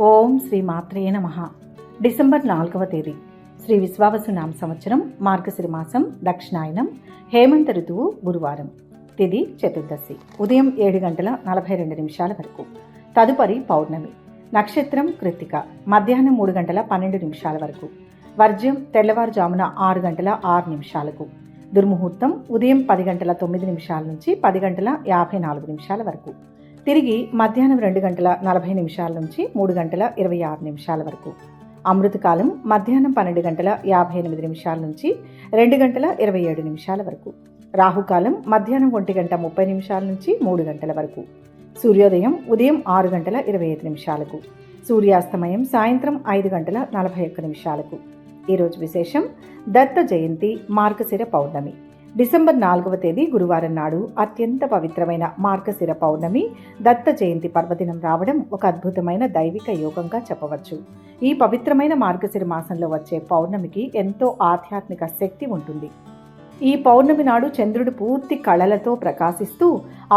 ఓం శ్రీ మాత్రే నమః. డిసెంబర్ 4వ తేదీ శ్రీ విశ్వావసునామ సంవత్సరం మార్గశిర మాసం దక్షిణాయనం హేమంత ఋతువు గురువారం. తిథి చతుర్దశి ఉదయం 7:42 వరకు. తదుపరి పౌర్ణమి. నక్షత్రం కృత్తిక మధ్యాహ్నం 3:12 వరకు. వర్జ్యం తెల్లవారుజామున 6:06 దుర్ముహూర్తం ఉదయం 10:09 నుంచి 10:54 వరకు. తిరిగి మధ్యాహ్నం 2:40 నుంచి 3:26 వరకు. అమృతకాలం మధ్యాహ్నం 12:58 నుంచి 2:27 వరకు. రాహుకాలం మధ్యాహ్నం 1:30 నుంచి 3 గంటల వరకు. సూర్యోదయం ఉదయం 6:25 సూర్యాస్తమయం సాయంత్రం 5:41. ఈరోజు విశేషం దత్త జయంతి మార్గశిర పౌర్ణమి. డిసెంబర్ 4వ తేదీ గురువారం నాడు అత్యంత పవిత్రమైన మార్గశిర పౌర్ణమి దత్త జయంతి పర్వదినం రావడం ఒక అద్భుతమైన దైవిక యోగంగా చెప్పవచ్చు. ఈ పవిత్రమైన మార్గశిర మాసంలో వచ్చే పౌర్ణమికి ఎంతో ఆధ్యాత్మిక శక్తి ఉంటుంది. ఈ పౌర్ణమి నాడు చంద్రుడు పూర్తి కళలతో ప్రకాశిస్తూ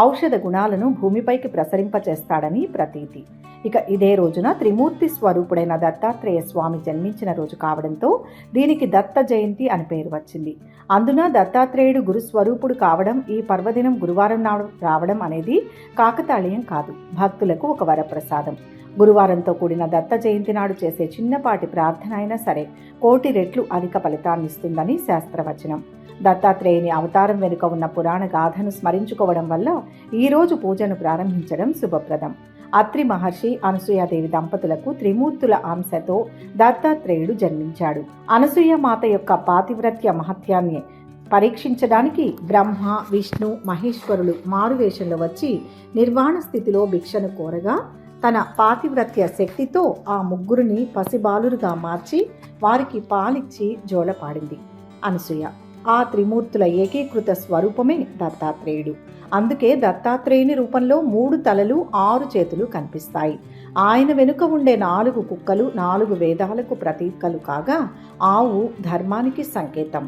ఔషధ గుణాలను భూమిపైకి ప్రసరింపచేస్తాడని ప్రతీతి. ఇక ఇదే రోజున త్రిమూర్తి స్వరూపుడైన దత్తాత్రేయ స్వామి జన్మించిన రోజు కావడంతో దీనికి దత్త జయంతి అని పేరు వచ్చింది. అందున దత్తాత్రేయుడు గురుస్వరూపుడు కావడం, ఈ పర్వదినం గురువారం నాడు రావడం అనేది కాకతాళీయం కాదు, భక్తులకు ఒక వరప్రసాదం. గురువారంతో కూడిన దత్త జయంతి నాడు చేసే చిన్నపాటి ప్రార్థన అయినా సరే కోటి రెట్లు అధిక ఫలితాన్నిస్తుందని శాస్త్రవచనం. దత్తాత్రేయుని అవతారం వెనుక ఉన్న పురాణ గాథను స్మరించుకోవడం వల్ల ఈరోజు పూజను ప్రారంభించడం శుభప్రదం. అత్రి మహర్షి అనసూయాదేవి దంపతులకు త్రిమూర్తుల అంశతో దత్తాత్రేయుడు జన్మించాడు. అనసూయ మాత యొక్క పాతివ్రత్య మహత్యాన్ని పరీక్షించడానికి బ్రహ్మ, విష్ణు, మహేశ్వరులు మారువేషంలో వచ్చి నిర్వాణ స్థితిలో భిక్షను కోరగా తన పాతివ్రత్య శక్తితో ఆ ముగ్గురిని పసిబాలురుగా మార్చి వారికి పాలిచ్చి జోలపాడింది అనసూయ. ఆ త్రిమూర్తుల ఏకీకృత స్వరూపమే దత్తాత్రేయుడు. అందుకే దత్తాత్రేయుని రూపంలో 3 తలలు 6 చేతులు కనిపిస్తాయి. ఆయన వెనుక ఉండే 4 కుక్కలు 4 వేదాలకు ప్రతీకలు కాగా ఆవు ధర్మానికి సంకేతం.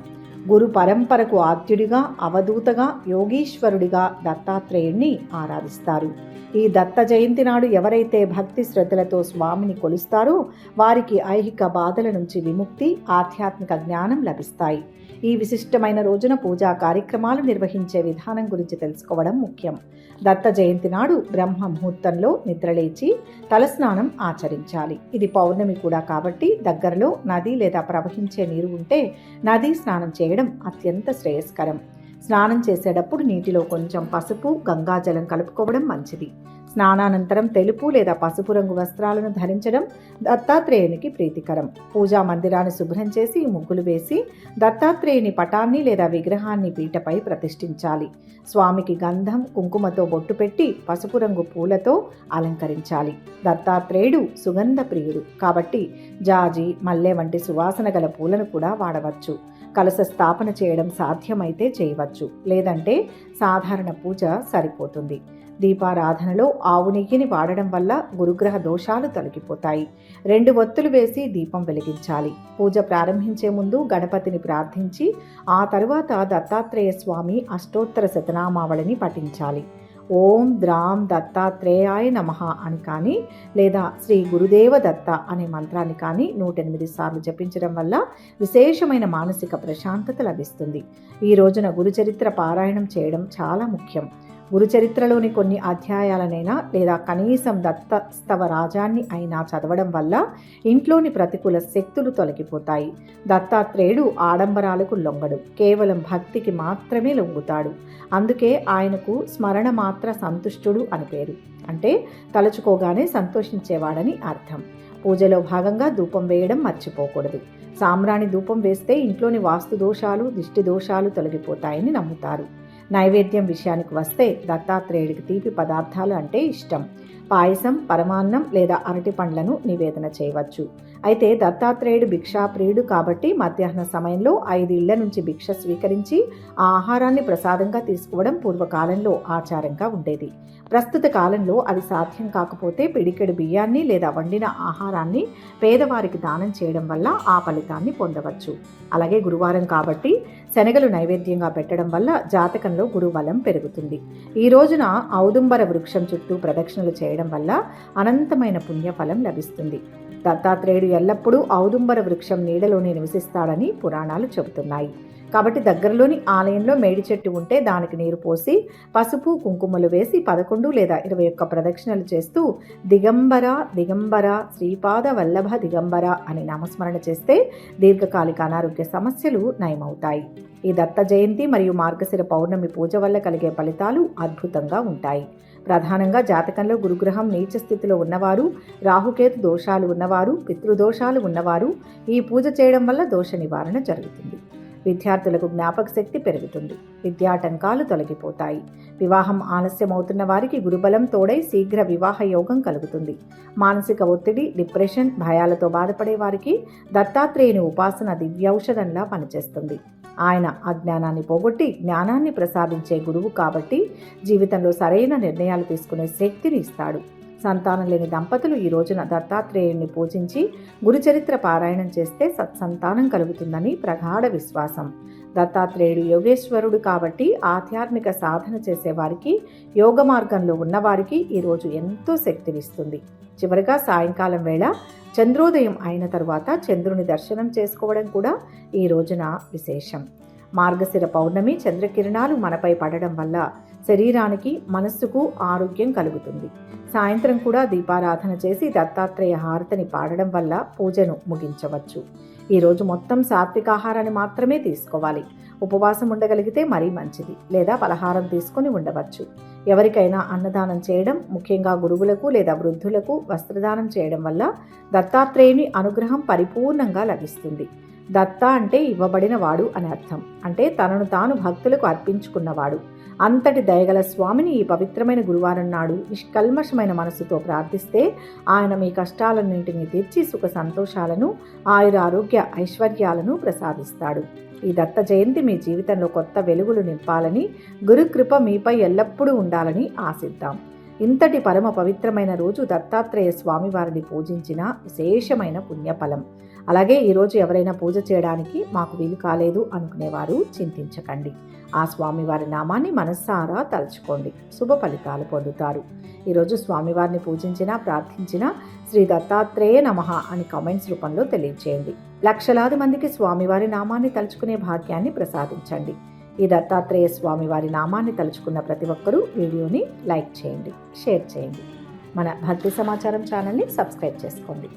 గురు పరంపరకు ఆద్యుడిగా, అవధూతగా, యోగీశ్వరుడిగా దత్తాత్రేయుణ్ణి ఆరాధిస్తారు. ఈ దత్త జయంతి నాడు ఎవరైతే భక్తి శ్రద్ధలతో స్వామిని కొలుస్తారో వారికి ఐహిక బాధల నుంచి విముక్తి, ఆధ్యాత్మిక జ్ఞానం లభిస్తాయి. ఈ విశిష్టమైన రోజున పూజా కార్యక్రమాలు నిర్వహించే విధానం గురించి తెలుసుకోవడం ముఖ్యం. దత్త జయంతి నాడు బ్రహ్మ ముహూర్తంలో నిద్రలేచి తలస్నానం ఆచరించాలి. ఇది పౌర్ణమి కూడా కాబట్టి దగ్గరలో నది లేదా ప్రవహించే నీరు ఉంటే నదీ స్నానం చేయడం అత్యంత శ్రేయస్కరం. స్నానం చేసేటప్పుడు నీటిలో కొంచెం పసుపు, గంగాజలం కలుపుకోవడం మంచిది. స్నానానంతరం తెలుపు లేదా పసుపు రంగు వస్త్రాలను ధరించడం దత్తాత్రేయునికి ప్రీతికరం. పూజా మందిరాన్ని శుభ్రం చేసి ముగ్గులు వేసి దత్తాత్రేయుని పటాన్ని లేదా విగ్రహాన్ని పీటపై ప్రతిష్ఠించాలి. స్వామికి గంధం, కుంకుమతో బొట్టు పెట్టి పసుపు రంగు పూలతో అలంకరించాలి. దత్తాత్రేయుడు సుగంధ ప్రియుడు కాబట్టి జాజి, మల్లె వంటి సువాసన గల పూలను కూడా వాడవచ్చు. కలశ స్థాపన చేయడం సాధ్యమైతే చేయవచ్చు, లేదంటే సాధారణ పూజ సరిపోతుంది. దీపారాధనలో ఆవు నెయ్యిని వాడడం వల్ల గురుగ్రహ దోషాలు తొలగిపోతాయి. 2 ఒత్తులు వేసి దీపం వెలిగించాలి. పూజ ప్రారంభించే ముందు గణపతిని ప్రార్థించి ఆ తరువాత దత్తాత్రేయ స్వామి అష్టోత్తర శతనామావళిని పఠించాలి. ఓం ద్రాం దత్తాత్రేయాయ నమః అని కానీ లేదా శ్రీ గురుదేవ దత్త అనే మంత్రాన్ని కానీ 108 సార్లు జపించడం వల్ల విశేషమైన మానసిక ప్రశాంతత లభిస్తుంది. ఈ రోజున గురుచరిత్ర పారాయణం చేయడం చాలా ముఖ్యం. గురుచరిత్రలోని కొన్ని అధ్యాయాలనైనా లేదా కనీసం దత్తస్తవ రాజాన్ని అయినా చదవడం వల్ల ఇంట్లోని ప్రతికూల శక్తులు తొలగిపోతాయి. దత్తాత్రేయుడు ఆడంబరాలకు లొంగడు, కేవలం భక్తికి మాత్రమే లొంగుతాడు. అందుకే ఆయనకు స్మరణ మాత్ర సంతుష్టుడు అని పేరు. అంటే తలుచుకోగానే సంతోషించేవాడని అర్థం. పూజలో భాగంగా ధూపం వేయడం మర్చిపోకూడదు. సాంబ్రాణి ధూపం వేస్తే ఇంట్లోని వాస్తు దోషాలు, దిష్టి దోషాలు తొలగిపోతాయని నమ్ముతారు. నైవేద్యం విషయానికి వస్తే దత్తాత్రేయుడికి తీపి పదార్థాలు అంటే ఇష్టం. పాయసం, పరమాన్నం లేదా అరటి పండ్లను నివేదన చేయవచ్చు. అయితే దత్తాత్రేయుడు భిక్షాప్రియుడు కాబట్టి మధ్యాహ్న సమయంలో 5 ఇళ్ల నుంచి భిక్ష స్వీకరించి ఆ ఆహారాన్ని ప్రసాదంగా తీసుకోవడం పూర్వకాలంలో ఆచారంగా ఉండేది. ప్రస్తుత కాలంలో అది సాధ్యం కాకపోతే పిడికెడు బియ్యాన్ని లేదా వండిన ఆహారాన్ని పేదవారికి దానం చేయడం వల్ల ఆ ఫలితాన్ని పొందవచ్చు. అలాగే గురువారం కాబట్టి శనగలు నైవేద్యంగా పెట్టడం వల్ల జాతకంలో గురుబలం పెరుగుతుంది. ఈ రోజున ఔదుంబర వృక్షం చుట్టూ ప్రదక్షిణలు చేయడం చేయడం వల్ల అనంతమైన పుణ్యఫలం లభిస్తుంది. దత్తాత్రేయుడు ఎల్లప్పుడూ ఔదుంబర వృక్షం నీడలోనే నివసిస్తాడని పురాణాలు చెబుతున్నాయి. కాబట్టి దగ్గరలోని ఆలయంలో మేడి చెట్టు ఉంటే దానికి నీరు పోసి పసుపు కుంకుమలు వేసి 11 లేదా 21 ప్రదక్షిణలు చేస్తూ దిగంబర దిగంబర శ్రీపాద వల్లభ దిగంబర అని నామస్మరణ చేస్తే దీర్ఘకాలిక అనారోగ్య సమస్యలు నయమవుతాయి. ఈ దత్త జయంతి మరియు మార్గశిర పౌర్ణమి పూజ వల్ల కలిగే ఫలితాలు అద్భుతంగా ఉంటాయి. ప్రధానంగా జాతకంలో గురుగ్రహం నీచ స్థితిలో ఉన్నవారు, రాహుకేతు దోషాలు ఉన్నవారు, పితృదోషాలు ఉన్నవారు ఈ పూజ చేయడం వల్ల దోష నివారణ జరుగుతుంది. విద్యార్థులకు జ్ఞాపక శక్తి పెరుగుతుంది. విద్యాటంకాలు తొలగిపోతాయి. వివాహం ఆలస్యమవుతున్న వారికి గురుబలం తోడై శీఘ్ర వివాహ యోగం కలుగుతుంది. మానసిక ఒత్తిడి, డిప్రెషన్, భయాలతో బాధపడే వారికి దత్తాత్రేయుని ఉపాసన దివ్యౌషధంలా పనిచేస్తుంది. ఆయన అజ్ఞానాన్ని పోగొట్టి జ్ఞానాన్ని ప్రసాదించే గురువు కాబట్టి జీవితంలో సరైన నిర్ణయాలు తీసుకునే శక్తిని ఇస్తాడు. సంతానం లేని దంపతులు ఈ రోజున దత్తాత్రేయుణ్ణి పూజించి గురుచరిత్ర పారాయణం చేస్తే సత్సంతానం కలుగుతుందని ప్రగాఢ విశ్వాసం. దత్తాత్రేయుడు యోగేశ్వరుడు కాబట్టి ఆధ్యాత్మిక సాధన చేసేవారికి, యోగ మార్గంలో ఉన్నవారికి ఈరోజు ఎంతో శక్తినిస్తుంది. చివరిగా సాయంకాలం వేళ చంద్రోదయం అయిన తరువాత చంద్రుని దర్శనం చేసుకోవడం కూడా ఈ రోజున విశేషం. మార్గశిర పౌర్ణమి చంద్రకిరణాలు మనపై పడడం వల్ల శరీరానికి, మనస్సుకు ఆరోగ్యం కలుగుతుంది. సాయంత్రం కూడా దీపారాధన చేసి దత్తాత్రేయ హారతిని పాడడం వల్ల పూజను ముగించవచ్చు. ఈరోజు మొత్తం సాత్వికాహారాన్ని మాత్రమే తీసుకోవాలి. ఉపవాసం ఉండగలిగితే మరీ మంచిది, లేదా పలహారం తీసుకొని ఉండవచ్చు. ఎవరికైనా అన్నదానం చేయడం, ముఖ్యంగా గురువులకు లేదా వృద్ధులకు వస్త్రదానం చేయడం వల్ల దత్తాత్రేయుని అనుగ్రహం పరిపూర్ణంగా లభిస్తుంది. దత్త అంటే ఇవ్వబడిన వాడు అని అర్థం. అంటే తనను తాను భక్తులకు అర్పించుకున్నవాడు. అంతటి దయగల స్వామిని ఈ పవిత్రమైన గురువారం నాడు నిష్కల్మషమైన మనసుతో ప్రార్థిస్తే ఆయన మీ కష్టాలన్నింటినీ తీర్చి సుఖ సంతోషాలను, ఆయురారోగ్య ఐశ్వర్యాలను ప్రసాదిస్తాడు. ఈ దత్త జయంతి మీ జీవితంలో కొత్త వెలుగులు నింపాలని, గురుకృప మీపై ఎల్లప్పుడూ ఉండాలని ఆశిద్దాం. ఇంతటి పరమ పవిత్రమైన రోజు దత్తాత్రేయ స్వామివారిని పూజించిన విశేషమైన పుణ్యఫలం. అలాగే ఈరోజు ఎవరైనా పూజ చేయడానికి మాకు వీలు కాలేదు అనుకునేవారు చింతించకండి. ఆ స్వామివారి నామాన్ని మనస్సారా తలుచుకోండి, శుభ ఫలితాలు పొందుతారు. ఈరోజు స్వామివారిని పూజించినా ప్రార్థించినా శ్రీ దత్తాత్రేయ నమః అని కామెంట్స్ రూపంలో తెలియజేయండి. లక్షలాది మందికి స్వామివారి నామాన్ని తలుచుకునే భాగ్యాన్ని ప్రసాదించండి. ఈ దత్తాత్రేయ స్వామివారి నామాన్ని తలుచుకున్న ప్రతి ఒక్కరూ వీడియోని లైక్ చేయండి, షేర్ చేయండి. మన భక్తి సమాచారం ఛానల్ని సబ్స్క్రైబ్ చేసుకోండి.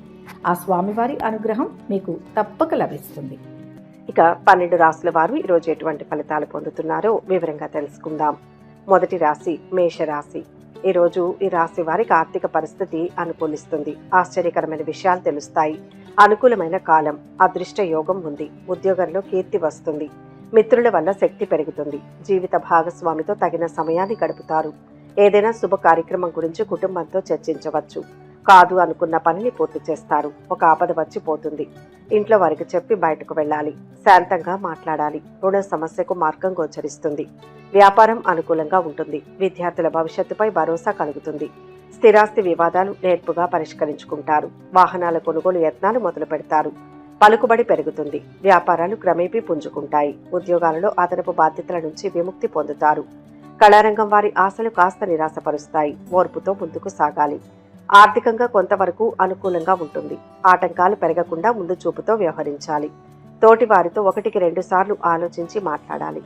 ఆ స్వామివారి అనుగ్రహం మీకు తప్పక లభిస్తుంది. ఇక 12 రాశుల వారు ఈరోజు ఎటువంటి ఫలితాలు పొందుతున్నారో వివరంగా తెలుసుకుందాం. మొదటి రాశి మేషరాశి. ఈరోజు ఈ రాశి వారికి ఆర్థిక పరిస్థితి అనుకూలిస్తుంది. ఆశ్చర్యకరమైన విషయాలు తెలుస్తాయి. అనుకూలమైన కాలం, అదృష్ట యోగం ఉంది. ఉద్యోగంలో కీర్తి వస్తుంది. మిత్రుల వల్ల శక్తి పెరుగుతుంది. జీవిత భాగస్వామితో తగిన సమయాన్ని గడుపుతారు. ఏదైనా శుభ కార్యక్రమం గురించి కుటుంబంతో చర్చించవచ్చు. కాదు అనుకున్న పనిని పూర్తి చేస్తారు. ఒక ఆపద వచ్చి పోతుంది. ఇంట్లో వారికి చెప్పి బయటకు వెళ్ళాలి. శాంతంగా మాట్లాడాలి. రుణ సమస్యకు మార్గం గోచరిస్తుంది. వ్యాపారం అనుకూలంగా ఉంటుంది. విద్యార్థుల భవిష్యత్తుపై భరోసా కలుగుతుంది. స్థిరాస్తి వివాదాలు నేర్పుగా పరిష్కరించుకుంటారు. వాహనాల కొనుగోలు యత్నాలు మొదలు పెడతారు. పలుకుబడి పెరుగుతుంది. వ్యాపారాలు క్రమేపీ పుంజుకుంటాయి. ఉద్యోగాలలో అదనపు బాధ్యతల నుంచి విముక్తి పొందుతారు. కళారంగం వారి ఆశలు కాస్త నిరాశపరుస్తాయి. ఓర్పుతో ముందుకు సాగాలి. ఆర్థికంగా కొంతవరకు అనుకూలంగా ఉంటుంది. ఆటంకాలు పెరగకుండా ముందు చూపుతో వ్యవహరించాలి. తోటి వారితో 1కి 2 సార్లు ఆలోచించి మాట్లాడాలి.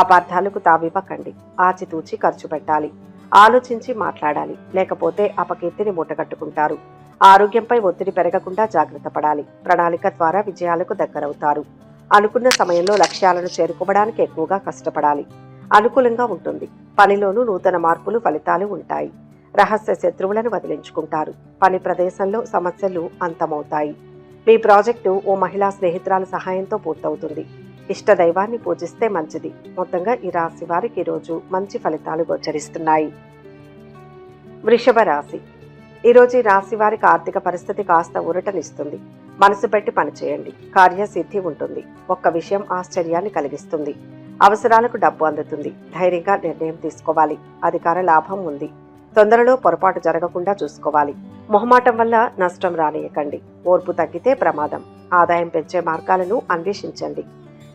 అపార్థాలకు తావివ్వకండి. ఆచితూచి ఖర్చు పెట్టాలి. ఆలోచించి మాట్లాడాలి. లేకపోతే అపకీర్తిని మూటగట్టుకుంటారు. ఆరోగ్యంపై ఒత్తిడి పెరగకుండా జాగ్రత్త పడాలి. ప్రణాళిక ద్వారా విజయాలకు దగ్గరవుతారు. అనుకున్న సమయంలో లక్ష్యాలను చేరుకోవడానికి ఎక్కువగా కష్టపడాలి. అనుకూలంగా ఉంటుంది. పనిలోనూ నూతన మార్పులు, ఫలితాలు ఉంటాయి. రహస్య శత్రువులను వదిలించుకుంటారు. పని ప్రదేశంలో సమస్యలు అంతమవుతాయి. మీ ప్రాజెక్టు ఓ మహిళా స్నేహితురాల సహాయంతో పూర్తవుతుంది. ఇష్ట దైవాన్ని పూజిస్తే మంచిది. మొత్తంగా ఈ రాశి వారికి ఈరోజు మంచి ఫలితాలు గోచరిస్తున్నాయి. వృషభ రాశి. ఈరోజు ఈ రాశి వారికి ఆర్థిక పరిస్థితి కాస్త ఊరటనిస్తుంది. మనసు పెట్టి పనిచేయండి. కార్యసిద్ధి ఉంటుంది. ఒక్క విషయం ఆశ్చర్యాన్ని కలిగిస్తుంది. అవసరాలకు డబ్బు అందుతుంది. ధైర్యంగా నిర్ణయం తీసుకోవాలి. అధికార లాభం ఉంది. తొందరలో పొరపాటు జరగకుండా చూసుకోవాలి. మొహమాటం వల్ల నష్టం రానియకండి. ఓర్పు తగ్గితే ప్రమాదం. ఆదాయం పెంచే మార్గాలను అన్వేషించండి.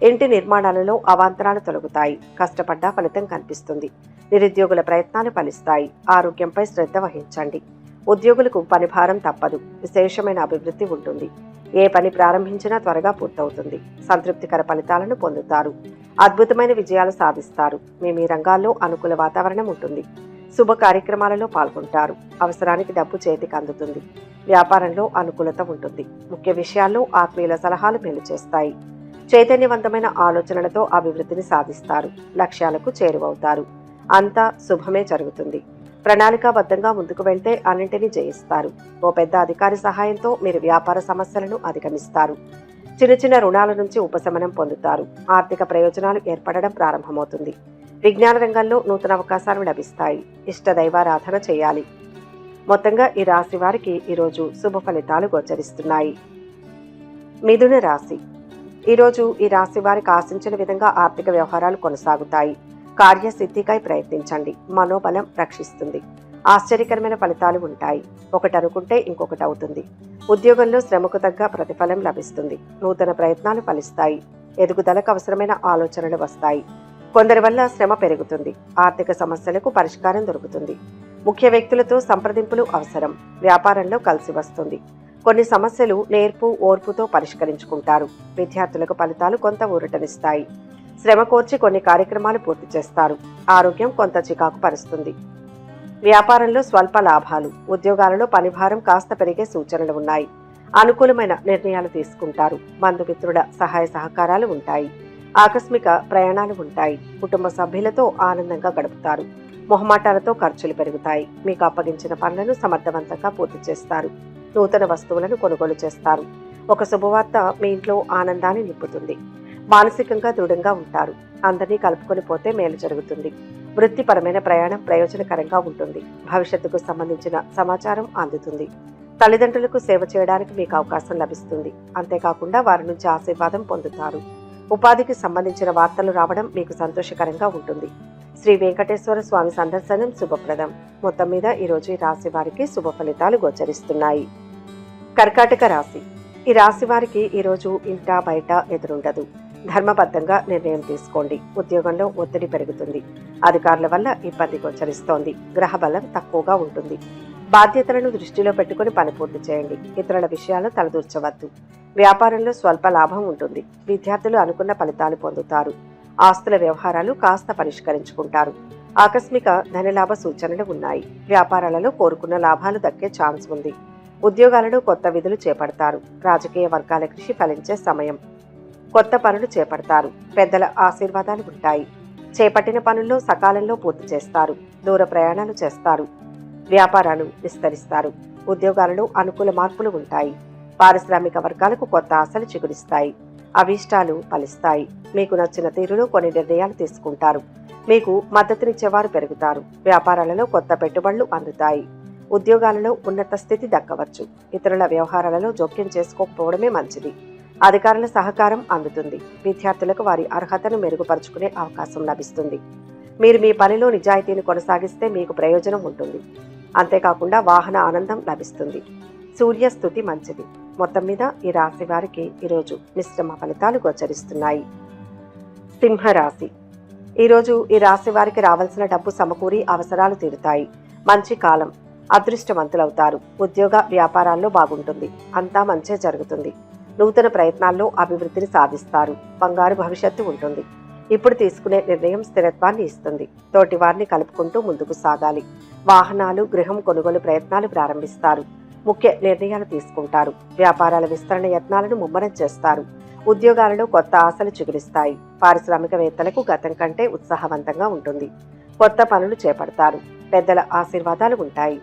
ఇంటి నిర్మాణాలలో అవాంతరాలు తొలగుతాయి. కష్టపడ్డా ఫలితం కనిపిస్తుంది. నిరుద్యోగుల ప్రయత్నాలు ఫలిస్తాయి. ఆరోగ్యంపై శ్రద్ధ వహించండి. ఉద్యోగులకు పని భారం తప్పదు. విశేషమైన అభివృద్ధి ఉంటుంది. ఏ పని ప్రారంభించినా త్వరగా పూర్తవుతుంది. సంతృప్తికర ఫలితాలను పొందుతారు. అద్భుతమైన విజయాలు సాధిస్తారు. మీ రంగాల్లో అనుకూల వాతావరణం ఉంటుంది. శుభ కార్యక్రమాలలో పాల్గొంటారు. అవసరానికి డబ్బు చేతికి అందుతుంది. వ్యాపారంలో అనుకూలత ఉంటుంది. ముఖ్య విషయాల్లో ఆత్మీయుల సలహాలు మేలు చేస్తాయి. చైతన్యవంతమైన ఆలోచనలతో అభివృద్ధిని సాధిస్తారు. లక్ష్యాలకు చేరువవుతారు. అంతా శుభమే జరుగుతుంది. ప్రణాళికాబద్ధంగా ముందుకు వెళ్తే అన్నింటినీ జయిస్తారు. ఓ పెద్ద అధికారి సహాయంతో మీరు వ్యాపార సమస్యలను అధిగమిస్తారు. చిన్న చిన్న రుణాల నుంచి ఉపశమనం పొందుతారు. ఆర్థిక ప్రయోజనాలు ఏర్పడడం ప్రారంభమవుతుంది. విజ్ఞాన రంగంలో నూతన అవకాశాలు లభిస్తాయి. ఇష్ట దైవారాధన చేయాలి. మొత్తంగా ఈ రాశి వారికి ఈరోజు శుభ ఫలితాలు గోచరిస్తున్నాయి. మిథున రాశి. ఈరోజు ఈ రాశి వారికి ఆశించిన విధంగా ఆర్థిక వ్యవహారాలు కొనసాగుతాయి. కార్యసిద్ధికై ప్రయత్నించండి. మనోబలం రక్షిస్తుంది. ఆశ్చర్యకరమైన ఫలితాలు ఉంటాయి. ఒకటి అనుకుంటే ఇంకొకటి అవుతుంది. ఉద్యోగంలో శ్రమకు తగ్గ ప్రతిఫలం లభిస్తుంది. నూతన ప్రయత్నాలు ఫలిస్తాయి. ఎదుగుదలకు అవసరమైన ఆలోచనలు వస్తాయి. కొందరి వల్ల శ్రమ పెరుగుతుంది. ఆర్థిక సమస్యలకు పరిష్కారం దొరుకుతుంది. ముఖ్య వ్యక్తులతో సంప్రదింపులు అవసరం. వ్యాపారంలో కలిసి వస్తుంది. కొన్ని సమస్యలు నేర్పు ఓర్పుతో పరిష్కరించుకుంటారు. విద్యార్థులకు ఫలితాలు కొంత ఊరటనిస్తాయి. శ్రమ కోర్చి కొన్ని కార్యక్రమాలు పూర్తి చేస్తారు. ఆరోగ్యం కొంత చికాకు పరుస్తుంది. వ్యాపారంలో స్వల్ప లాభాలు. ఉద్యోగాలలో పనిభారం కాస్త పెరిగే సూచనలు ఉన్నాయి. అనుకూలమైన నిర్ణయాలు తీసుకుంటారు. బంధుమిత్రుల సహాయ సహకారాలు ఉంటాయి. ఆకస్మిక ప్రయాణాలు ఉంటాయి. కుటుంబ సభ్యులతో ఆనందంగా గడుపుతారు. మొహమాటాలతో ఖర్చులు పెరుగుతాయి. మీకు అప్పగించిన పనులను సమర్థవంతంగా పూర్తి చేస్తారు. నూతన వస్తువులను కొనుగోలు చేస్తారు. ఒక శుభవార్త మీ ఇంట్లో ఆనందాన్ని నింపుతుంది. మానసికంగా దృఢంగా ఉంటారు. అందరినీ కలుపుకొని పోతే మేలు జరుగుతుంది. వృత్తిపరమైన ప్రయాణం ప్రయోజనకరంగా ఉంటుంది. భవిష్యత్తుకు సంబంధించిన సమాచారం అందుతుంది. తల్లిదండ్రులకు సేవ చేయడానికి మీకు అవకాశం లభిస్తుంది. అంతేకాకుండా వారి నుంచి ఆశీర్వాదం పొందుతారు. ఉపాధికి సంబంధించిన వార్తలు రావడం మీకు సంతోషకరంగా ఉంటుంది. శ్రీ వెంకటేశ్వర స్వామి సందర్శనం శుభప్రదం. మొత్తం మీద ఈరోజు ఈ రాశి వారికి శుభ ఫలితాలు గోచరిస్తున్నాయి. కర్కాటక రాశి. ఈ రాశి వారికి ఈరోజు ఇంట బయట ఎదురుండదు. ధర్మబద్ధంగా నిర్ణయం తీసుకోండి. ఉద్యోగంలో ఒత్తిడి పెరుగుతుంది. అధికారుల వల్ల ఇబ్బంది గోచరిస్తోంది. గ్రహ బలం తక్కువగా ఉంటుంది. బాధ్యతలను దృష్టిలో పెట్టుకుని పని పూర్తి చేయండి. ఇతరుల విషయాలు తలదూర్చవద్దు. వ్యాపారంలో స్వల్ప లాభం ఉంటుంది. విద్యార్థులు అనుకున్న ఫలితాలు పొందుతారు. ఆస్తుల వ్యవహారాలు కాస్త పరిష్కరించుకుంటారు. ఆకస్మిక ధనలాభ సూచనలు ఉన్నాయి. వ్యాపారాలలో కోరుకున్న లాభాలు దక్కే ఛాన్స్ ఉంది. ఉద్యోగాలలో కొత్త విధులు చేపడతారు. రాజకీయ వర్గాల కృషి ఫలించే సమయం. కొత్త పనులు చేపడతారు. పెద్దల ఆశీర్వాదాలు ఉంటాయి. చేపట్టిన పనుల్లో సకాలంలో పూర్తి చేస్తారు. దూర ప్రయాణాలు చేస్తారు. వ్యాపారాలు విస్తరిస్తారు. ఉద్యోగాలలో అనుకూల మార్పులు ఉంటాయి. పారిశ్రామిక వర్గాలకు కొత్త ఆశలు చిగురిస్తాయి. అభీష్టాలు ఫలిస్తాయి. మీకు నచ్చిన తీరులో కొన్ని నిర్ణయాలు తీసుకుంటారు. మీకు మద్దతునిచ్చేవారు పెరుగుతారు. వ్యాపారాలలో కొత్త పెట్టుబడులు అందుతాయి. ఉద్యోగాలలో ఉన్నత స్థితి దక్కవచ్చు. ఇతరుల వ్యవహారాలలో జోక్యం చేసుకోకపోవడమే మంచిది. అధికారుల సహకారం అందుతుంది. విద్యార్థులకు వారి అర్హతను మెరుగుపరుచుకునే అవకాశం లభిస్తుంది. మీరు మీ పనిలో నిజాయితీని కొనసాగిస్తే మీకు ప్రయోజనం ఉంటుంది. అంతేకాకుండా వాహన ఆనందం లభిస్తుంది. సూర్యస్థుతి మంచిది. మొత్తం మీద ఈ రాశి వారికి ఈరోజు మిశ్రమ ఫలితాలు గోచరిస్తున్నాయి. సింహరాశి. ఈరోజు ఈ రాశి వారికి రావాల్సిన డబ్బు సమకూరి అవసరాలు తీరుతాయి. మంచి కాలం. అదృష్టవంతులవుతారు. ఉద్యోగ వ్యాపారాల్లో బాగుంటుంది. అంతా మంచే జరుగుతుంది. నూతన ప్రయత్నాల్లో అభివృద్ధిని సాధిస్తారు. బంగారు భవిష్యత్తు ఉంటుంది. ఇప్పుడు తీసుకునే నిర్ణయం స్థిరత్వాన్ని ఇస్తుంది. తోటి వారిని కలుపుకుంటూ ముందుకు సాగాలి. వాహనాలు, గృహం కొనుగోలు ప్రయత్నాలు ప్రారంభిస్తారు. ముఖ్య నిర్ణయాలు తీసుకుంటారు. వ్యాపారాల విస్తరణ యత్నాలను ముమ్మరం చేస్తారు. ఉద్యోగాలలో కొత్త ఆశలు చిగురిస్తాయి. పారిశ్రామికవేత్తలకు గతం కంటే ఉత్సాహవంతంగా ఉంటుంది. కొత్త పనులు చేపడతారు. పెద్దల ఆశీర్వాదాలు ఉంటాయి.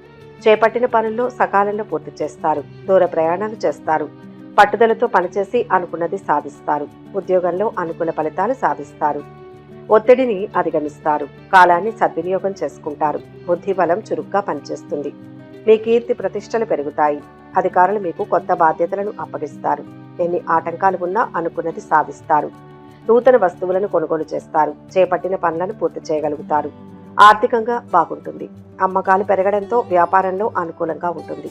చేపట్టిన పనుల్లో సకాలంలో పూర్తి చేస్తారు. దూర ప్రయాణాలు చేస్తారు. పట్టుదలతో పనిచేసి అనుకున్నది సాధిస్తారు. ఉద్యోగంలో అనుకూల ఫలితాలు సాధిస్తారు. ఒత్తిడిని అధిగమిస్తారు. కాలాన్ని సద్వినియోగం చేసుకుంటారు. బుద్ధి బలం చురుగ్గా పనిచేస్తుంది. మీ కీర్తి ప్రతిష్టలు పెరుగుతాయి. అధికారులు మీకు కొత్త బాధ్యతలను అప్పగిస్తారు. ఎన్ని ఆటంకాలు ఉన్నా అనుకున్నది సాధిస్తారు. నూతన వస్తువులను కొనుగోలు చేస్తారు. చేపట్టిన పనులను పూర్తి చేయగలుగుతారు. ఆర్థికంగా బాగుంటుంది. అమ్మకాలు పెరగడంతో వ్యాపారంలో అనుకూలంగా ఉంటుంది.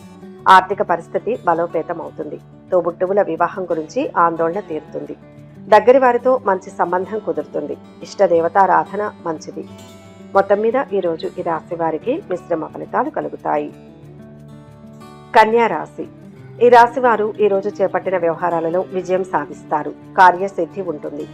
ఆర్థిక పరిస్థితి బలోపేతం అవుతుంది. తోబుట్టువుల వివాహం గురించి ఆందోళన తీరుతుంది. దగ్గరి వారితో మంచి సంబంధం కుదురుతుంది. ఇష్టదేవతారాధన మంచిది. మొత్తం మీద ఈరోజు ఈ రాశి వారికి మిశ్రమ ఫలితాలు కలుగుతాయి. కన్యా రాశి. ఈ రాశి వారు ఈ రోజు చేపట్టిన వ్యవహారాలలో విజయం సాధిస్తారు. కార్యసిద్ధి ఉంటుంది.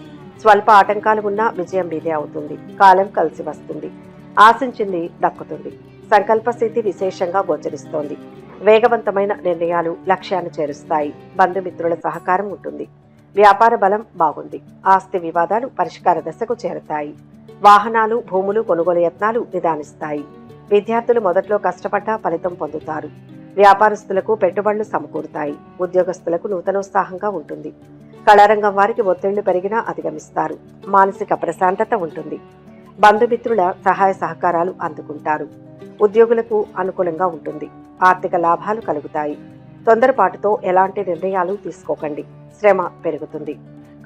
స్వల్ప ఆటంకాలు ఉన్నా విజయం మీదే అవుతుంది. కాలం కలిసి వస్తుంది. ఆశించింది దక్కుతుంది. సంకల్ప సిద్ధి విశేషంగా గోచరిస్తోంది. వేగవంతమైన నిర్ణయాలు లక్ష్యాన్ని చేరుస్తాయి. బంధుమిత్రుల సహకారం ఉంటుంది. వ్యాపార బలం బాగుంది. ఆస్తి వివాదాలు పరిష్కార దశకు చేరుతాయి. వాహనాలు, భూములు కొనుగోలు యత్నాలు నిదానిస్తాయి. విద్యార్థులు మొదట్లో కష్టపడ్డా ఫలితం పొందుతారు. వ్యాపారస్తులకు పెట్టుబడులు సమకూరుతాయి. ఉద్యోగస్తులకు నూతనోత్సాహంగా ఉంటుంది. కళారంగం వారికి ఒత్తిళ్లు పెరిగినా అధిగమిస్తారు. మానసిక ప్రశాంతత ఉంటుంది. బంధుమిత్రుల సహాయ సహకారాలు అందుకుంటారు. ఉద్యోగులకు అనుకూలంగా ఉంటుంది. ఆర్థిక లాభాలు కలుగుతాయి. తొందరపాటుతో ఎలాంటి నిర్ణయాలు తీసుకోకండి. శ్రమ పెరుగుతుంది.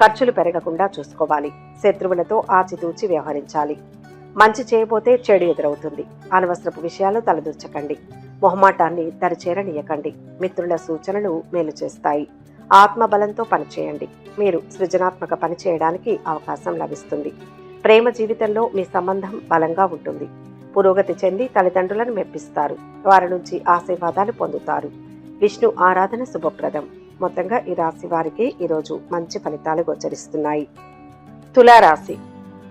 ఖర్చులు పెరగకుండా చూసుకోవాలి. శత్రువులతో ఆచితూచి వ్యవహరించాలి. మంచి చేయబోతే చెడు ఎదురవుతుంది. అనవసరపు విషయాలు తలదూర్చకండి. మొహమాటాన్ని దరిచేరనీయకండి. మిత్రుల సూచనలు మేలు చేస్తాయి. ఆత్మబలంతో పనిచేయండి. మీరు సృజనాత్మక పని చేయడానికి అవకాశం లభిస్తుంది. ప్రేమ జీవితంలో మీ సంబంధం బలంగా ఉంటుంది. పురోగతి చెంది తల్లిదండ్రులను మెప్పిస్తారు. వారి నుంచి ఆశీర్వాదాలు పొందుతారు. విష్ణు ఆరాధన శుభప్రదం. మొత్తంగా ఈ రాశి వారికి ఈరోజు మంచి ఫలితాలు గోచరిస్తున్నాయి. తులారాశి.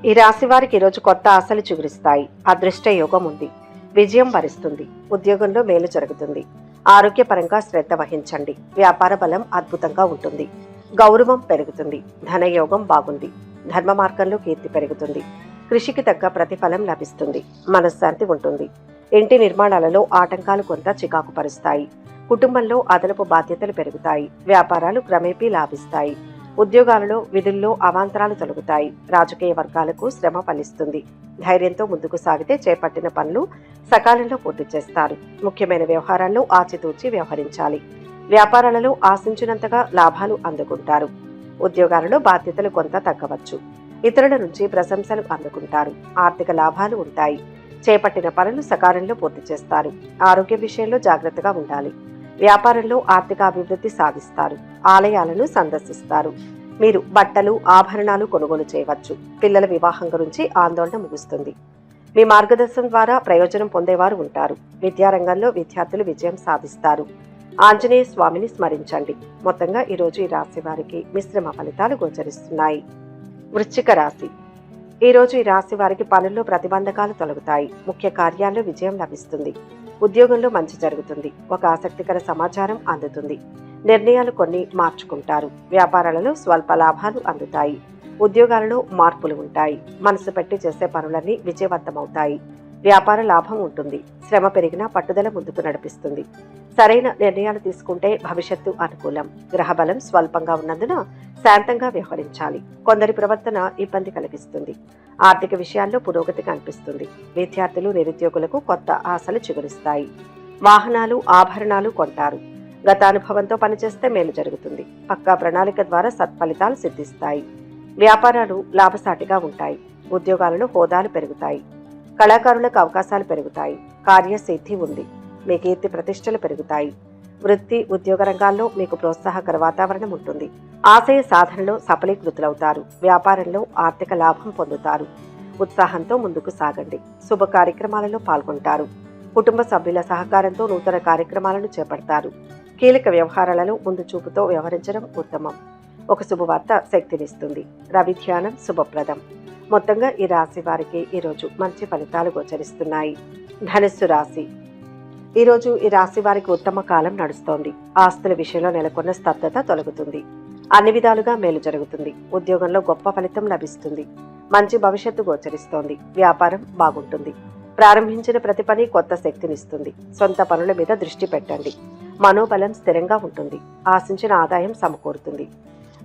ఈ రాశి వారికి ఈరోజు కొత్త ఆశలు చిగురిస్తాయి. అదృష్ట యోగం ఉంది. విజయం వరిస్తుంది. ఉద్యోగంలో మేలు జరుగుతుంది. ఆరోగ్యపరంగా శ్రద్ధ వహించండి. వ్యాపార బలం అద్భుతంగా ఉంటుంది. గౌరవం పెరుగుతుంది. ధనయోగం బాగుంది. ధర్మ మార్గంలో కీర్తి పెరుగుతుంది. కృషికి తగ్గ ప్రతిఫలం లభిస్తుంది. మనశ్శాంతి ఉంటుంది. ఇంటి నిర్మాణాలలో ఆటంకాలు కొంత చికాకు పరుస్తాయి. కుటుంబంలో అదనపు బాధ్యతలు పెరుగుతాయి. వ్యాపారాలు క్రమేపీ లాభిస్తాయి. ఉద్యోగాలలో విధుల్లో అవాంతరాలు తొలగుతాయి. రాజకీయ వర్గాలకు శ్రమ ఫలిస్తుంది. ధైర్యంతో ముందుకు సాగితే చేపట్టిన పనులు సకాలంలో పూర్తి చేస్తారు. ముఖ్యమైన వ్యవహారాల్లో ఆచితూచి వ్యవహరించాలి. వ్యాపారాలలో ఆశించినంతగా లాభాలు అందుకుంటారు. ఉద్యోగాలలో బాధ్యతలు కొంత తగ్గవచ్చు. ఇతరుల నుంచి ప్రశంసలు అందుకుంటారు. ఆర్థిక లాభాలు ఉంటాయి. చేపట్టిన పనులు సకాలంలో పూర్తి చేస్తారు. ఆరోగ్య విషయంలో జాగ్రత్తగా ఉండాలి. వ్యాపారంలో ఆర్థిక అభివృద్ధి సాధిస్తారు. ఆలయాలను సందర్శిస్తారు. మీరు బట్టలు, ఆభరణాలు కొనుగోలు చేయవచ్చు. పిల్లల వివాహం గురించి ఆందోళన ముగుస్తుంది. మీ మార్గదర్శనం ద్వారా ప్రయోజనం పొందేవారు ఉంటారు. విద్యారంగంలో విద్యార్థులు విజయం సాధిస్తారు. ఆంజనేయ స్వామిని స్మరించండి. మొత్తంగా ఈరోజు ఈ రాశి వారికి మిశ్రమ ఫలితాలు గోచరిస్తున్నాయి. వృశ్చిక రాశి. ఈరోజు ఈ రాశి వారికి పనుల్లో ప్రతిబంధకాలు తొలగుతాయి. ముఖ్య కార్యాల్లో విజయం లభిస్తుంది. ఉద్యోగంలో మంచి జరుగుతుంది. ఒక ఆసక్తికర సమాచారం అందుతుంది. నిర్ణయాలు కొన్ని మార్చుకుంటారు. వ్యాపారాలలో స్వల్ప లాభాలు అందుతాయి. ఉద్యోగాలలో మార్పులు ఉంటాయి. మనసు పెట్టి చేసే పనులన్నీ విజయవంతమవుతాయి. వ్యాపార లాభం ఉంటుంది. శ్రమ పెరిగినా పట్టుదల ముందుకు నడిపిస్తుంది. సరైన నిర్ణయాలు తీసుకుంటే భవిష్యత్తు అనుకూలం. గ్రహబలం స్వల్పంగా ఉన్నందున శాంతంగా వ్యవహరించాలి. కొందరి ప్రవర్తన ఇబ్బంది కలిగిస్తుంది. ఆర్థిక విషయాల్లో పురోగతి కనిపిస్తుంది. విద్యార్థులు, నిరుద్యోగులకు కొత్త ఆశలు చిగురిస్తాయి. వాహనాలు, ఆభరణాలు కొంటారు. గత అనుభవంతో పనిచేస్తే మేలు జరుగుతుంది. పక్కా ప్రణాళిక ద్వారా సత్ఫలితాలు సిద్ధిస్తాయి. వ్యాపారాలు లాభసాటిగా ఉంటాయి. ఉద్యోగాలలో హోదాలు పెరుగుతాయి. కళాకారులకు అవకాశాలు పెరుగుతాయి. కార్యసిద్ధి ఉంది. మీ కీర్తి ప్రతిష్టలు పెరుగుతాయి. వృత్తి, ఉద్యోగ రంగాల్లో మీకు ప్రోత్సాహకర వాతావరణం ఉంటుంది. ఆశయ సాధనలో సఫలీకృతులవుతారు. వ్యాపారంలో ఆర్థిక లాభం పొందుతారు. ఉత్సాహంతో ముందుకు సాగండి. శుభ కార్యక్రమాలలో పాల్గొంటారు. కుటుంబ సభ్యుల సహకారంతో నూతన కార్యక్రమాలను చేపడతారు. కీలక వ్యవహారాలలో ముందు చూపుతో వ్యవహరించడం ఉత్తమం. ఒక శుభవార్త శక్తినిస్తుంది. రవి ధ్యానం శుభప్రదం. మొత్తంగా ఈ రాశి వారికి ఈరోజు మంచి ఫలితాలు గోచరిస్తున్నాయి. ధనుస్సు రాశి. ఈరోజు ఈ రాశి వారికి ఉత్తమ కాలం నడుస్తోంది. ఆస్తుల విషయంలో నెలకొన్న స్తబ్దత తొలగుతుంది. అన్ని విధాలుగా మేలు జరుగుతుంది. ఉద్యోగంలో గొప్ప ఫలితం లభిస్తుంది. మంచి భవిష్యత్తు గోచరిస్తోంది. వ్యాపారం బాగుంటుంది. ప్రారంభించిన ప్రతి పని కొత్త శక్తినిస్తుంది. సొంత పనుల మీద దృష్టి పెట్టండి. మనోబలం స్థిరంగా ఉంటుంది. ఆశించిన ఆదాయం సమకూరుతుంది.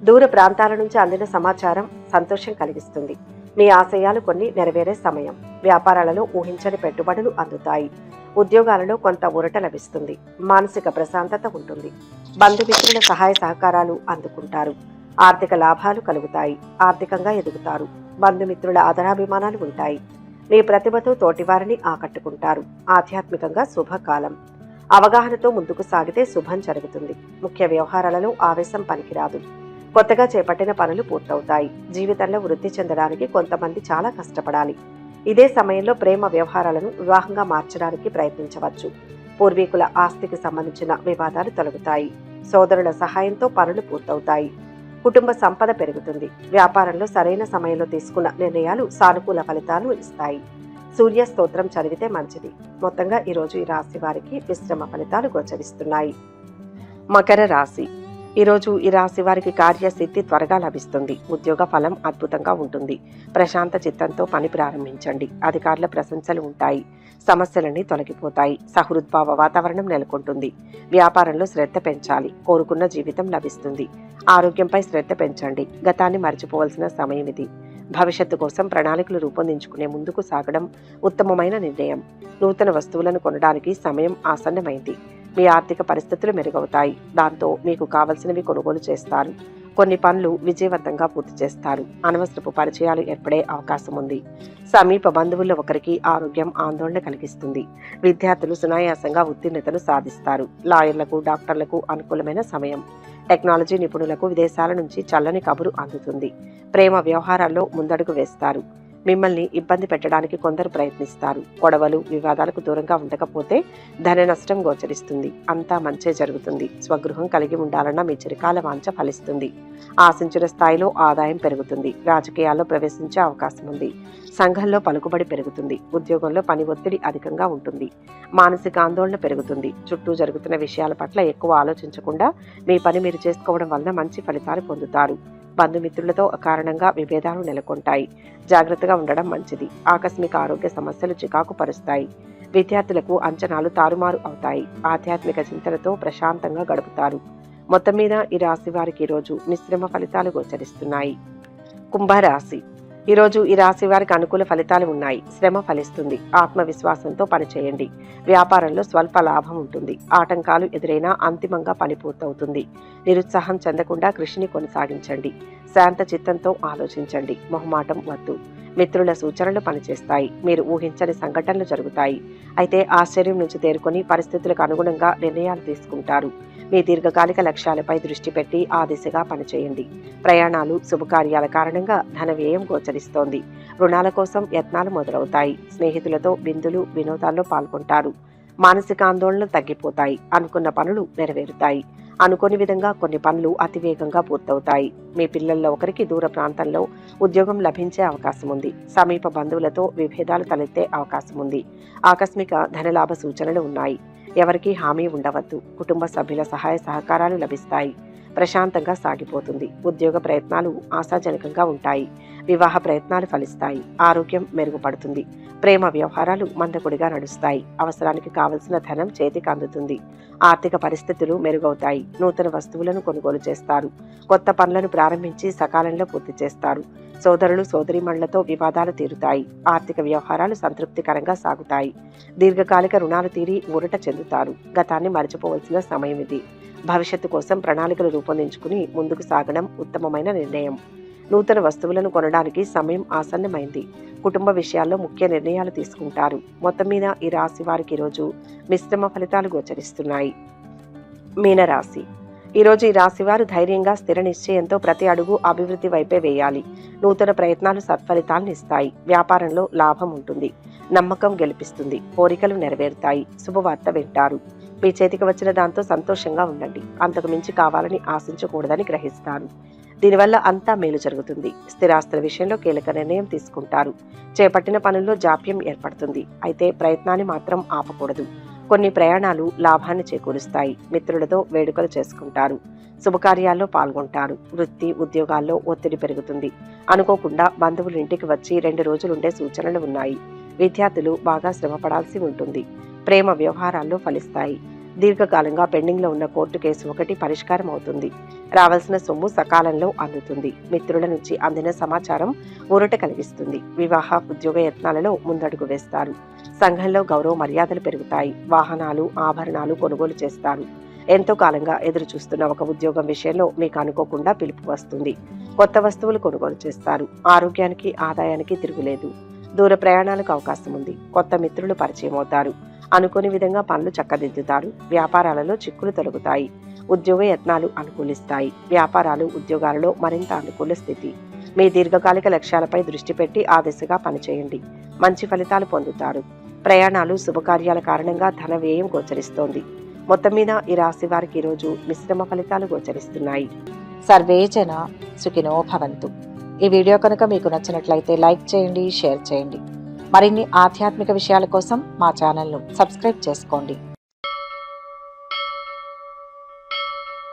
దూర ప్రాంతాల నుంచి అందిన సమాచారం సంతోషం కలిగిస్తుంది. మీ ఆశయాలు కొన్ని నెరవేరే సమయం. వ్యాపారాలలో ఊహించని పెట్టుబడులు అందుతాయి. ఉద్యోగాలలో కొంత ఊరట లభిస్తుంది. మానసిక ప్రశాంతత ఉంటుంది. బంధుమిత్రుల సహాయ సహకారాలు అందుకుంటారు. ఆర్థిక లాభాలు కలుగుతాయి. ఆర్థికంగా ఎదుగుతారు. బంధుమిత్రుల ఆదరాభిమానాలు ఉంటాయి. మీ ప్రతిభతో తోటివారిని ఆకట్టుకుంటారు. ఆధ్యాత్మికంగా శుభకాలం. అవగాహనతో ముందుకు సాగితే శుభం జరుగుతుంది. ముఖ్య వ్యవహారాలలో ఆవేశం పనికిరాదు. కొత్తగా చేపట్టిన పనులు పూర్తవుతాయి. జీవితంలో వృద్ధి చెందడానికి కొంతమంది చాలా కష్టపడాలి. ఇదే సమయంలో ప్రేమ వ్యవహారాలను వివాహంగా మార్చడానికి ప్రయత్నించవచ్చు. పూర్వీకుల ఆస్తికి సంబంధించిన వివాదాలు తొలగుతాయి. సోదరుల సహాయంతో పనులు పూర్తవుతాయి. కుటుంబ సంపద పెరుగుతుంది. వ్యాపారంలో సరైన సమయంలో తీసుకున్న నిర్ణయాలు సానుకూల ఫలితాలను ఇస్తాయి. సూర్య స్తోత్రం చదివితే మంచిది. మొత్తంగా ఈరోజు ఈ రాశి వారికి మిశ్రమ ఫలితాలు గోచరిస్తున్నాయి. మకర రాశి. ఈరోజు ఈ రాశి వారికి కార్యసిద్ధి త్వరగా లభిస్తుంది. ఉద్యోగ ఫలం అద్భుతంగా ఉంటుంది. ప్రశాంత చిత్తంతో పని ప్రారంభించండి. అధికారుల ప్రశంసలు ఉంటాయి. సమస్యలన్నీ తొలగిపోతాయి. సహృద్భావ వాతావరణం నెలకొంటుంది. వ్యాపారంలో శ్రద్ధ పెంచాలి. కోరుకున్న జీవితం లభిస్తుంది. ఆరోగ్యంపై శ్రద్ధ పెంచండి. గతాన్ని మర్చిపోవలసిన సమయం ఇది. భవిష్యత్తు కోసం ప్రణాళికలు రూపొందించుకునే ముందుకు సాగడం ఉత్తమమైన నిర్ణయం. నూతన వస్తువులను కొనడానికి సమయం ఆసన్నమైంది. మీ ఆర్థిక పరిస్థితులు మెరుగవుతాయి. దాంతో మీకు కావలసినవి కొనుగోలు చేస్తారు. కొన్ని పనులు విజయవంతంగా పూర్తి చేస్తారు. అనవసరపు పరిచయాలు ఏర్పడే అవకాశం ఉంది. సమీప బంధువుల్లో ఒకరికి ఆరోగ్యం ఆందోళన కలిగిస్తుంది. విద్యార్థులు సునాయాసంగా ఉత్తీర్ణతను సాధిస్తారు. లాయర్లకు, డాక్టర్లకు అనుకూలమైన సమయం. టెక్నాలజీ నిపుణులకు విదేశాల నుంచి చల్లని కబురు అందుతుంది. ప్రేమ వ్యవహారాల్లో ముందడుగు వేస్తారు. మిమ్మల్ని ఇబ్బంది పెట్టడానికి కొందరు ప్రయత్నిస్తారు. గొడవలు, వివాదాలకు దూరంగా ఉండకపోతే ధన నష్టం గోచరిస్తుంది. అంతా మంచే జరుగుతుంది. స్వగృహం కలిగి ఉండాలన్న మీ చిరకాల వాంఛ ఫలిస్తుంది. ఆశించిన స్థాయిలో ఆదాయం పెరుగుతుంది. రాజకీయాల్లో ప్రవేశించే అవకాశం ఉంది. సంఘంలో పలుకుబడి పెరుగుతుంది. ఉద్యోగంలో పని ఒత్తిడి అధికంగా ఉంటుంది. మానసిక ఆందోళన పెరుగుతుంది. చుట్టూ జరుగుతున్న విషయాల పట్ల ఎక్కువ ఆలోచించకుండా మీ పని మీరు చేసుకోవడం వలన మంచి ఫలితాలు పొందుతారు. బంధుమిత్రులతో కారణంగా విభేదాలు నెలకొంటాయి. జాగ్రత్తగా ఉండడం మంచిది. ఆకస్మిక ఆరోగ్య సమస్యలు చికాకు పరుస్తాయి. విద్యార్థులకు అంచనాలు తారుమారు అవుతాయి. ఆధ్యాత్మిక చింతనతో ప్రశాంతంగా గడుపుతారు. మొత్తం మీద ఈ రాశి వారికి ఈరోజు మిశ్రమ ఫలితాలు గోచరిస్తున్నాయి. కుంభరాశి. ఈరోజు ఈ రాశి వారికి అనుకూల ఫలితాలు ఉన్నాయి. శ్రమ ఫలిస్తుంది. ఆత్మవిశ్వాసంతో పనిచేయండి. వ్యాపారంలో స్వల్ప లాభం ఉంటుంది. ఆటంకాలు ఎదురైనా అంతిమంగా పని పూర్తవుతుంది. నిరుత్సాహం చెందకుండా కృషిని కొనసాగించండి. శాంత చిత్తంతో ఆలోచించండి. మొహమాటం వద్దు. మిత్రుల సూచనలు పనిచేస్తాయి. మీరు ఊహించని సంఘటనలు జరుగుతాయి. అయితే ఆశ్చర్యం నుంచి తేరుకొని పరిస్థితులకు అనుగుణంగా నిర్ణయాలు తీసుకుంటారు. మీ దీర్ఘకాలిక లక్ష్యాలపై దృష్టి పెట్టి ఆ దిశగా పనిచేయండి. ప్రయాణాలు, శుభకార్యాల కారణంగా ధన వ్యయం గోచరిస్తోంది. రుణాల కోసం యత్నాలు మొదలవుతాయి. స్నేహితులతో విందులు, వినోదాల్లో పాల్గొంటారు. మానసిక ఆందోళనలు తగ్గిపోతాయి. అనుకున్న పనులు నెరవేరుతాయి. అనుకోని విధంగా కొన్ని పనులు అతివేగంగా పూర్తవుతాయి. మీ పిల్లల్లో ఒకరికి దూర ప్రాంతంలో ఉద్యోగం లభించే అవకాశం ఉంది. సమీప బంధువులతో విభేదాలు తలెత్తే అవకాశం ఉంది. ఆకస్మిక ధనలాభ సూచనలు ఉన్నాయి. ఎవరికీ హామీ ఉండవద్దు. కుటుంబ సభ్యుల సహాయ సహకారాలు లభిస్తాయి. ప్రశాంతంగా సాగిపోతుంది. ఉద్యోగ ప్రయత్నాలు ఆశాజనకంగా ఉంటాయి. వివాహ ప్రయత్నాలు ఫలిస్తాయి. ఆరోగ్యం మెరుగుపడుతుంది. ప్రేమ వ్యవహారాలు మందకొడిగా నడుస్తాయి. అవసరానికి కావలసిన ధనం చేతికి అందుతుంది. ఆర్థిక పరిస్థితులు మెరుగవుతాయి. నూతన వస్తువులను కొనుగోలు చేస్తారు. కొత్త పనులను ప్రారంభించి సకాలంలో పూర్తి చేస్తారు. సోదరులు, సోదరీమణులతో వివాదాలు తీరుతాయి. ఆర్థిక వ్యవహారాలు సంతృప్తికరంగా సాగుతాయి. దీర్ఘకాలిక రుణాలు తీరి ఊరట చెందుతారు. గతాన్ని మరచిపోవలసిన సమయం ఇది. భవిష్యత్తు కోసం ప్రణాళికలు రూపొందించుకుని ముందుకు సాగడం ఉత్తమమైన నిర్ణయం. నూతన వస్తువులను కొనడానికి సమయం ఆసన్నమైంది. కుటుంబ విషయాల్లో ముఖ్య నిర్ణయాలు తీసుకుంటారు. మొత్తం మీద ఈ రాశి వారికి ఈరోజు మిశ్రమ ఫలితాలు గోచరిస్తున్నాయి. మీనరాశి. ఈరోజు ఈ రాశివారు ధైర్యంగా, స్థిర నిశ్చయంతో ప్రతి అడుగు అభివృద్ధి వైపే వేయాలి. నూతన ప్రయత్నాలు సత్ఫలితాలను ఇస్తాయి. వ్యాపారంలో లాభం ఉంటుంది. నమ్మకం గెలిపిస్తుంది. కోరికలు నెరవేరుతాయి. శుభవార్త వింటారు. మీ చేతికి వచ్చిన దాంతో సంతోషంగా ఉండండి. అంతకు మించి కావాలని ఆశించకూడదని గ్రహిస్తారు. దీనివల్ల అంతా మేలు జరుగుతుంది. స్థిరాస్తుల విషయంలో కీలక నిర్ణయం తీసుకుంటారు. చేపట్టిన పనుల్లో జాప్యం ఏర్పడుతుంది. అయితే ప్రయత్నాన్ని మాత్రం ఆపకూడదు. కొన్ని ప్రయాణాలు లాభాన్ని చేకూరుస్తాయి. మిత్రులతో వేడుకలు చేసుకుంటారు. శుభకార్యాల్లో పాల్గొంటారు. వృత్తి, ఉద్యోగాల్లో ఒత్తిడి పెరుగుతుంది. అనుకోకుండా బంధువులు ఇంటికి వచ్చి 2 రోజులుండే సూచనలు ఉన్నాయి. విద్యార్థులు బాగా శ్రమపడాల్సి ఉంటుంది. ప్రేమ వ్యవహారాల్లో ఫలిస్తాయి. దీర్ఘకాలంగా పెండింగ్లో ఉన్న కోర్టు కేసు ఒకటి పరిష్కారం అవుతుంది. రావాల్సిన సొమ్ము సకాలంలో అందుతుంది. మిత్రుల నుంచి అందిన సమాచారం ఊరట కలిగిస్తుంది. వివాహ, ఉద్యోగ యత్నాలలో ముందడుగు వేస్తారు. సంఘంలో గౌరవ మర్యాదలు పెరుగుతాయి. వాహనాలు, ఆభరణాలు కొనుగోలు చేస్తారు. ఎంతో కాలంగా ఎదురు చూస్తున్న ఒక ఉద్యోగం విషయంలో మీకు అనుకోకుండా పిలుపు వస్తుంది. కొత్త వస్తువులు కొనుగోలు చేస్తారు. ఆరోగ్యానికి, ఆదాయానికి తిరుగులేదు. దూర ప్రయాణాలకు అవకాశం ఉంది. కొత్త మిత్రులు పరిచయం అవుతారు. అనుకోని విధంగా పనులు చక్కదిద్దుతారు. వ్యాపారాలలో చిక్కులు తొలగుతాయి. ఉద్యోగ యత్నాలు అనుకూలిస్తాయి. వ్యాపారాలు, ఉద్యోగాలలో మరింత అనుకూల స్థితి. మీ దీర్ఘకాలిక లక్ష్యాలపై దృష్టి పెట్టి ఆ దిశగా పనిచేయండి. మంచి ఫలితాలు పొందుతారు. ప్రయాణాలు, శుభకార్యాల కారణంగా ధన వ్యయం గోచరిస్తోంది. మొత్తం మీద ఈ రాశి వారికి ఈరోజు మిశ్రమ ఫలితాలు గోచరిస్తున్నాయి. సర్వే జన సుఖినో భవంతు. ఈ వీడియో కనుక మీకు నచ్చినట్లయితే లైక్ చేయండి, షేర్ చేయండి. మరిన్ని ఆధ్యాత్మిక విషయాల కోసం మా ఛానల్ను సబ్స్క్రైబ్ చేసుకోండి.